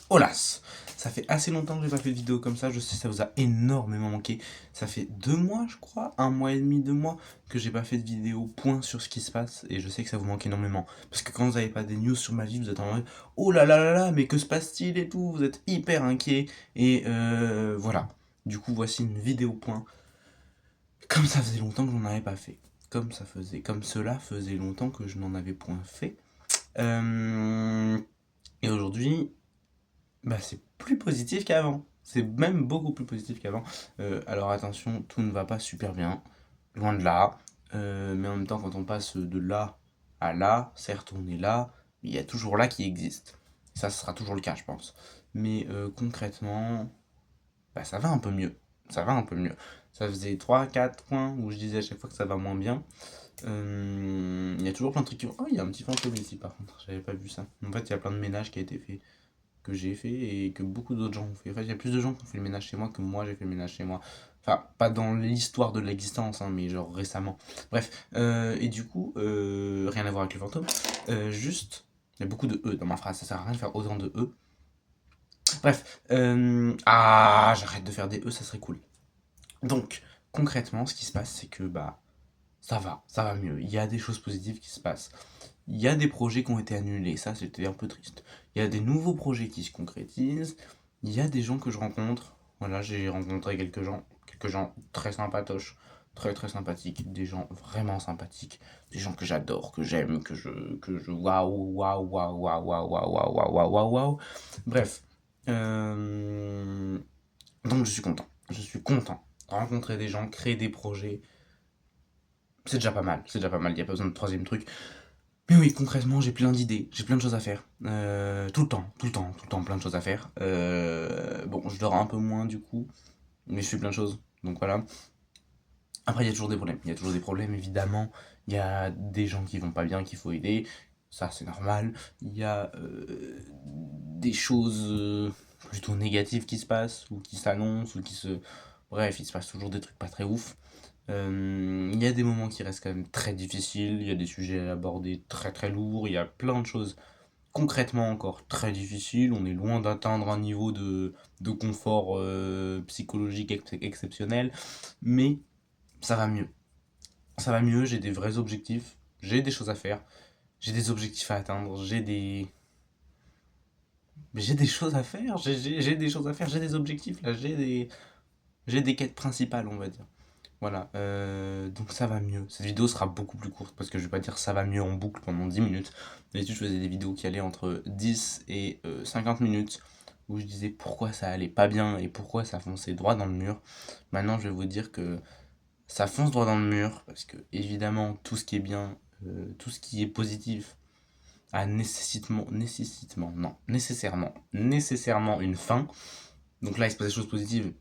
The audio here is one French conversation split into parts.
Olas! Ça fait assez longtemps que j'ai pas fait de vidéo comme ça, je sais ça vous a énormément manqué. Ça fait 2 mois je crois, 1 mois et demi, 2 mois que j'ai pas fait de vidéo point sur ce qui se passe et je sais que ça vous manque énormément. Parce que quand vous avez pas des news sur ma vie, vous êtes en mode oh là là là là, mais que se passe-t-il et tout, vous êtes hyper inquiet et voilà. Du coup voici une vidéo point. Comme ça faisait longtemps que j'en avais pas fait. Comme cela faisait longtemps que je n'en avais point fait. Et aujourd'hui, bah, c'est plus positif qu'avant. C'est même beaucoup plus positif qu'avant. Alors attention, tout ne va pas super bien. Loin de là. Mais en même temps, quand on passe de là à là, certes on est là, mais il y a toujours là qui existe. Ça, ce sera toujours le cas, je pense. Mais concrètement, bah, ça va un peu mieux. Ça va un peu mieux. Ça faisait 3 4 points où je disais à chaque fois que ça va moins bien. Il y a toujours plein de trucs qui vont. Oh, il y a un petit fantôme ici par contre, j'avais pas vu ça. En fait, il y a plein de ménage qui a été fait, que j'ai fait et que beaucoup d'autres gens ont fait. En fait, il y a plus de gens qui ont fait le ménage chez moi que moi j'ai fait le ménage chez moi. Enfin, pas dans l'histoire de l'existence, hein, mais genre récemment. Bref, et du coup, rien à voir avec le fantôme. Juste, il y a beaucoup de E dans ma phrase, ça sert à rien de faire autant de E. Bref, j'arrête de faire des E, ça serait cool. Donc, concrètement, ce qui se passe, c'est que bah, ça va mieux. Il y a des choses positives qui se passent. Il y a des projets qui ont été annulés, ça c'était un peu triste. Il y a des nouveaux projets qui se concrétisent. Il y a des gens que je rencontre. Voilà, j'ai rencontré quelques gens très sympatoches, très très sympathiques, des gens vraiment sympathiques, des gens que j'adore, que j'aime, waouh, waouh, waouh, waouh, waouh, waouh, waouh, waouh, waouh, waouh, waouh. Bref. Euh, Donc je suis content. Je suis content. Rencontrer des gens, créer des projets, c'est déjà pas mal. C'est déjà pas mal. Il n'y a pas besoin de troisième truc. Mais oui, concrètement, j'ai plein d'idées, j'ai plein de choses à faire. Tout le temps, tout le temps, tout le temps, plein de choses à faire. Bon, je dors un peu moins du coup, mais je fais plein de choses. Donc voilà. Après, il y a toujours des problèmes. Il y a toujours des problèmes, évidemment. Il y a des gens qui vont pas bien, qu'il faut aider. Ça, c'est normal. Il y a des choses plutôt négatives qui se passent, ou qui s'annoncent, ou qui se. Bref, il se passe toujours des trucs pas très ouf. Il y a des moments qui restent quand même très difficiles, il y a des sujets à aborder très très lourds, il y a plein de choses concrètement encore très difficiles, on est loin d'atteindre un niveau de confort psychologique exceptionnel, mais ça va mieux. Ça va mieux, j'ai des vrais objectifs, j'ai des choses à faire, j'ai des objectifs à atteindre, j'ai des choses à faire, j'ai des choses à faire, j'ai des objectifs là, j'ai des quêtes principales on va dire. Voilà, donc ça va mieux. Cette vidéo sera beaucoup plus courte parce que je vais pas dire ça va mieux en boucle pendant 10 minutes. D'habitude, je faisais des vidéos qui allaient entre 10 et 50 minutes où je disais pourquoi ça allait pas bien et pourquoi ça fonçait droit dans le mur. Maintenant, je vais vous dire que ça fonce droit dans le mur parce que, évidemment, tout ce qui est bien, tout ce qui est positif a nécessairement une fin. Donc là, il se passe des choses positives.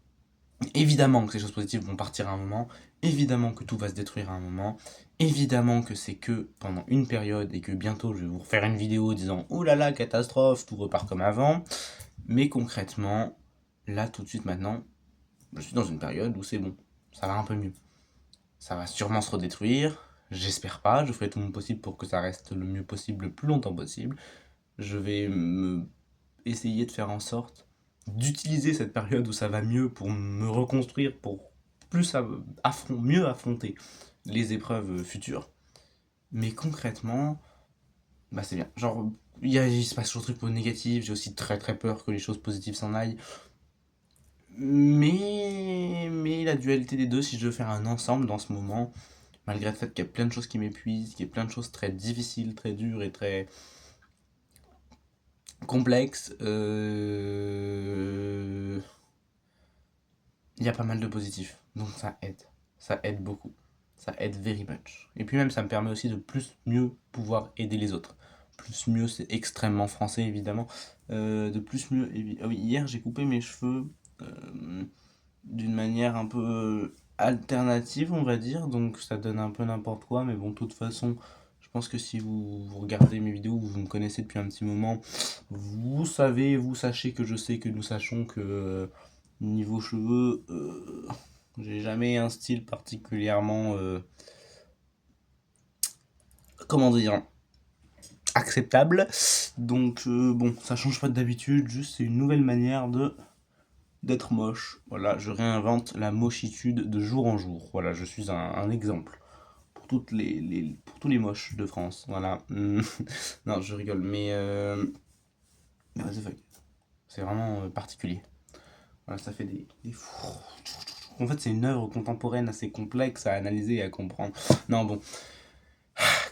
Évidemment que ces choses positives vont partir à un moment, évidemment que tout va se détruire à un moment, évidemment que c'est que pendant une période et que bientôt je vais vous refaire une vidéo disant oh là là, catastrophe, tout repart comme avant. Mais concrètement, là tout de suite maintenant, je suis dans une période où c'est bon, ça va un peu mieux. Ça va sûrement se redétruire, j'espère pas, je ferai tout mon possible pour que ça reste le mieux possible, le plus longtemps possible. Je vais essayer de faire en sorte d'utiliser cette période où ça va mieux pour me reconstruire, pour mieux affronter les épreuves futures. Mais concrètement, bah c'est bien. Genre, il se passe toujours des trucs négatifs, j'ai aussi très très peur que les choses positives s'en aillent. Mais la dualité des deux, si je veux faire un ensemble dans ce moment, malgré le fait qu'il y a plein de choses qui m'épuisent, qu'il y a plein de choses très difficiles, très dures et très complexes, il y a pas mal de positifs. Donc ça aide. Ça aide beaucoup. Ça aide very much. Et puis même, ça me permet aussi de plus mieux pouvoir aider les autres. Plus mieux, c'est extrêmement français, évidemment. De plus mieux... Ah oui, hier, j'ai coupé mes cheveux d'une manière un peu alternative, on va dire. Donc ça donne un peu n'importe quoi. Mais bon, de toute façon, je pense que si vous regardez mes vidéos, vous me connaissez depuis un petit moment, vous sachez que je sais que nous sachons que niveau cheveux, j'ai jamais un style particulièrement, comment dire, acceptable. Donc bon, ça change pas d'habitude, juste c'est une nouvelle manière d'être moche. Voilà, je réinvente la mochitude de jour en jour. Voilà, je suis un exemple pour pour tous les moches de France. Voilà. Non, je rigole, mais what the fuck, c'est vraiment particulier. Voilà, ça fait des fous. En fait, c'est une œuvre contemporaine assez complexe à analyser et à comprendre. Non, bon,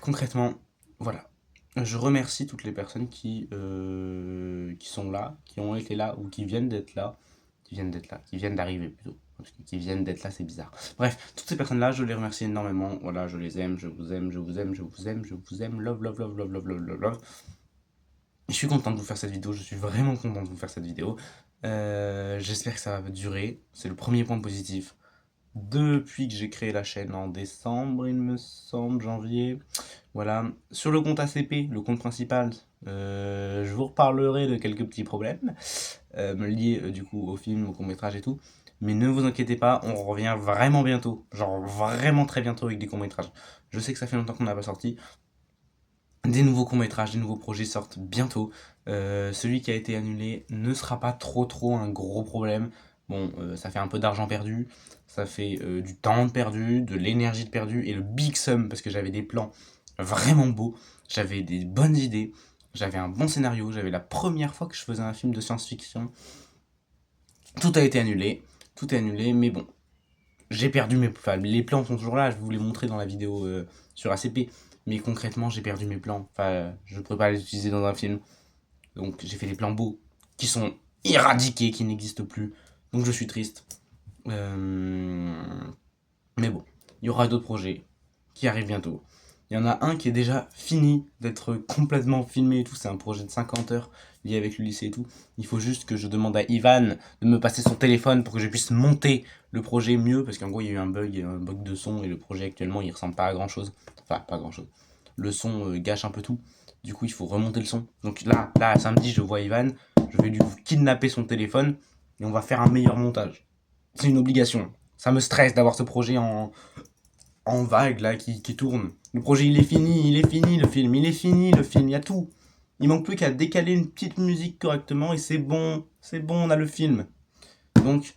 concrètement, voilà. Je remercie toutes les personnes qui sont là, qui ont été là ou qui viennent d'arriver plutôt. Parce que qui viennent d'être là, c'est bizarre. Bref, toutes ces personnes-là, je les remercie énormément. Voilà, je les aime, je vous aime, je vous aime, je vous aime, je vous aime. Love, love, love, love, love, love, love, love. Je suis content de vous faire cette vidéo, je suis vraiment content de vous faire cette vidéo. J'espère que ça va durer. C'est le premier point positif. Depuis que j'ai créé la chaîne en décembre, il me semble, janvier. Voilà. Sur le compte ACP, le compte principal, je vous reparlerai de quelques petits problèmes liés du coup au film, au court-métrage et tout. Mais ne vous inquiétez pas, on revient vraiment bientôt. Genre vraiment très bientôt avec des courts-métrages. Je sais que ça fait longtemps qu'on n'a pas sorti. Des nouveaux courts-métrages, des nouveaux projets sortent bientôt. Celui qui a été annulé ne sera pas trop un gros problème. Bon, ça fait un peu d'argent perdu, ça fait du temps perdu, de l'énergie de perdu et le big sum parce que j'avais des plans vraiment beaux, j'avais des bonnes idées, j'avais un bon scénario, j'avais la première fois que je faisais un film de science-fiction. Tout a été annulé, tout est annulé, mais bon, j'ai perdu mes... Enfin, les plans sont toujours là, je vais vous les montrer dans la vidéo sur ACP. Mais concrètement, j'ai perdu mes plans. Enfin, je ne pourrais pas les utiliser dans un film. Donc j'ai fait des plans beaux qui sont éradiqués, qui n'existent plus. Donc je suis triste. Mais bon, il y aura d'autres projets qui arrivent bientôt. Il y en a un qui est déjà fini d'être complètement filmé et tout. C'est un projet de 50 heures lié avec le lycée et tout. Il faut juste que je demande à Ivan de me passer son téléphone pour que je puisse monter le projet mieux. Parce qu'en gros, il y a eu un bug de son et le projet actuellement il ressemble pas à grand chose. Enfin, pas grand chose. Le son gâche un peu tout. Du coup, il faut remonter le son. Donc là, samedi, je vois Ivan. Je vais lui kidnapper son téléphone et on va faire un meilleur montage. C'est une obligation. Ça me stresse d'avoir ce projet en vague là qui tourne. Le projet il est fini le film, il y a tout. Il manque plus qu'à décaler une petite musique correctement et c'est bon, on a le film. Donc,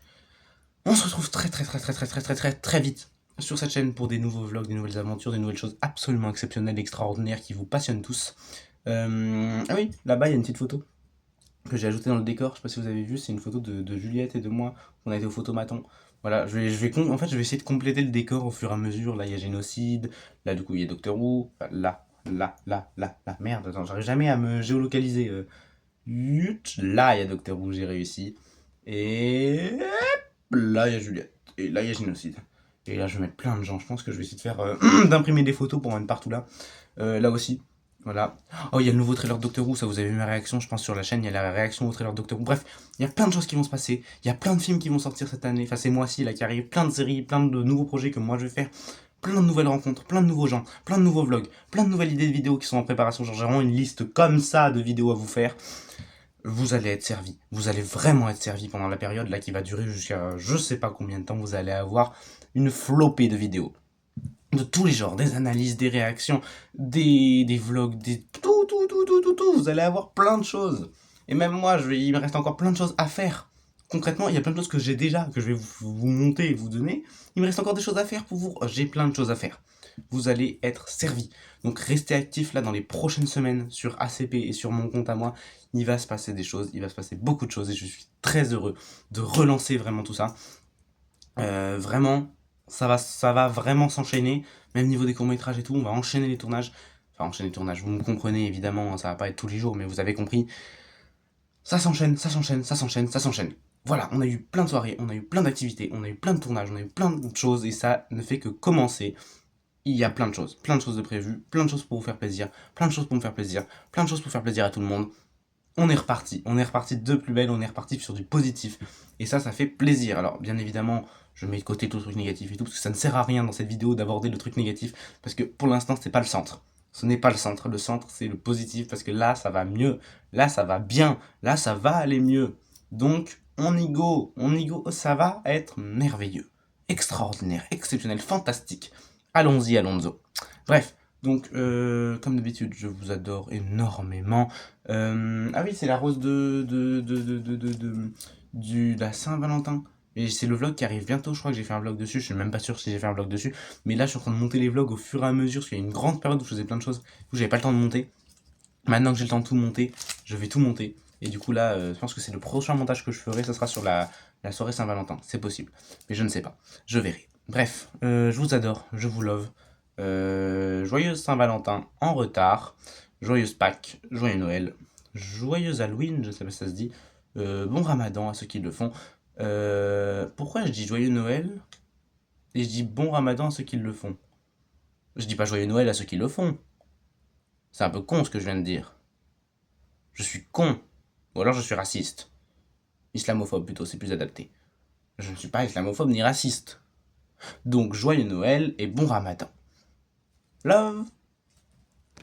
on se retrouve très vite sur cette chaîne pour des nouveaux vlogs, des nouvelles aventures, des nouvelles choses absolument exceptionnelles, extraordinaires qui vous passionnent tous. Ah oui, là-bas il y a une petite photo que j'ai ajoutée dans le décor, je sais pas si vous avez vu, c'est une photo de Juliette et de moi, on a été au photomaton. Voilà, en fait, je vais essayer de compléter le décor au fur et à mesure. Là, il y a Génocide, là, du coup, il y a Doctor Who, enfin, là, merde, attends, j'arrive jamais à me géolocaliser. Là, il y a Doctor Who, j'ai réussi. Et là, il y a Juliette, et là, il y a Génocide. Et là, je vais mettre plein de gens, je pense que je vais essayer de faire, d'imprimer des photos pour en mettre partout là. Là aussi, voilà. Oh, il y a le nouveau trailer de Doctor Who, ça vous avez vu ma réaction, je pense sur la chaîne, il y a la réaction au trailer de Doctor Who. Bref, il y a plein de choses qui vont se passer, il y a plein de films qui vont sortir cette année, enfin ces mois-ci là qui arrivent, plein de séries, plein de nouveaux projets que moi je vais faire, plein de nouvelles rencontres, plein de nouveaux gens, plein de nouveaux vlogs, plein de nouvelles idées de vidéos qui sont en préparation, genre j'ai vraiment une liste comme ça de vidéos à vous faire. Vous allez être servi, vous allez vraiment être servi pendant la période là qui va durer jusqu'à je sais pas combien de temps, vous allez avoir une flopée de vidéos de tous les genres, des analyses, des réactions, des vlogs, tout, vous allez avoir plein de choses. Et même moi, il me reste encore plein de choses à faire. Concrètement, il y a plein de choses que j'ai déjà, que je vais vous monter et vous donner. Il me reste encore des choses à faire pour vous. J'ai plein de choses à faire. Vous allez être servis. Donc restez actifs là dans les prochaines semaines sur ACP et sur mon compte à moi. Il va se passer des choses, il va se passer beaucoup de choses et je suis très heureux de relancer vraiment tout ça. Vraiment, ça va vraiment s'enchaîner, même niveau des courts-métrages et tout, on va enchaîner les tournages. Enfin, enchaîner les tournages, vous me comprenez évidemment, hein, ça va pas être tous les jours, mais vous avez compris. Ça s'enchaîne, ça s'enchaîne, ça s'enchaîne, ça s'enchaîne. Voilà, on a eu plein de soirées, on a eu plein d'activités, on a eu plein de tournages, on a eu plein de choses, et ça ne fait que commencer. Il y a plein de choses de prévues, plein de choses pour vous faire plaisir, plein de choses pour me faire plaisir, plein de choses pour faire plaisir à tout le monde. On est reparti de plus belle, on est reparti sur du positif. Et ça fait plaisir. Alors, bien évidemment, je mets de côté tout le truc négatif et tout, parce que ça ne sert à rien dans cette vidéo d'aborder le truc négatif, parce que pour l'instant, c'est pas le centre. Ce n'est pas le centre c'est le positif, parce que là, ça va mieux, là, ça va bien, là, ça va aller mieux. Donc, on y go, ça va être merveilleux, extraordinaire, exceptionnel, fantastique. Allons-y, Alonso. Bref, Donc, comme d'habitude, je vous adore énormément. Ah oui, c'est la rose de la Saint-Valentin. Et c'est le vlog qui arrive bientôt, je crois que j'ai fait un vlog dessus, je suis même pas sûr si j'ai fait un vlog dessus. Mais là, je suis en train de monter les vlogs au fur et à mesure, parce qu'il y a une grande période où je faisais plein de choses, où j'avais pas le temps de monter. Maintenant que j'ai le temps de tout monter, je vais tout monter. Et du coup, là, je pense que c'est le prochain montage que je ferai, ça sera sur la soirée Saint-Valentin. C'est possible. Mais je ne sais pas. Je verrai. Bref, je vous adore, je vous love. Joyeuse Saint-Valentin en retard. Joyeuse Pâques, joyeux Noël. Joyeuse Halloween, je sais pas si ça se dit. Bon Ramadan à ceux qui le font. Pourquoi je dis joyeux Noël et je dis bon Ramadan à ceux qui le font? Je dis pas joyeux Noël à ceux qui le font. C'est un peu con ce que je viens de dire. Je suis con. Ou alors je suis raciste. Islamophobe plutôt, c'est plus adapté. Je ne suis pas islamophobe ni raciste. Donc joyeux Noël et bon Ramadan. Love!